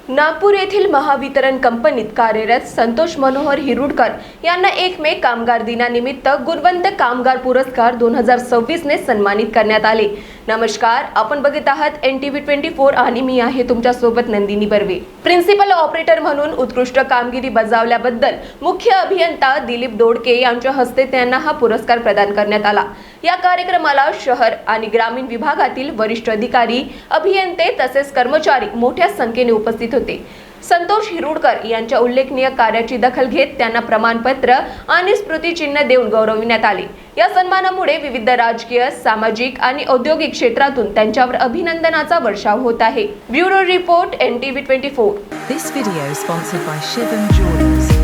नागपूर येथील महावितरण कंपनीत कार्यरत संतोष मनोहर हिरुडकर यांना 1 मे कामगार दिनानिमित्त गुणवंत कामगार पुरस्कार 2026 ने सन्मानित करण्यात आले। नमस्कार, आपण बघत आहात NTV 24 आणि मी आहे तुमच्या सोबत नंदिनी बर्वे। प्रिन्सिपल ऑपरेटर म्हणून उत्कृष्ट कामगिरी बजावल्याबद्दल मुख्य अभियंता दिलीप दोडके यांच्या हस्ते त्यांना हा पुरस्कार प्रदान करण्यात आला। या कार्यक्रमाला शहर आणि ग्रामीण विभागातील वरिष्ठ अधिकारी, अभियंते तसेच कर्मचारी मोठ्या संख्येने उपस्थित होते। संतोष हिरुडकर यांच्या उल्लेखनीय कार्याची दखल घेत त्यांना प्रमाणपत्र आणि स्मृतिचिन्ह देऊन गौरविण्यात आले। या सन्मानामुळे विविध राजकीय, सामाजिक आणि औद्योगिक क्षेत्रातून त्यांच्यावर अभिनंदनाचा वर्षाव होत आहे। Bureau report NTV 24। This video is sponsored by Shivam Jewelers.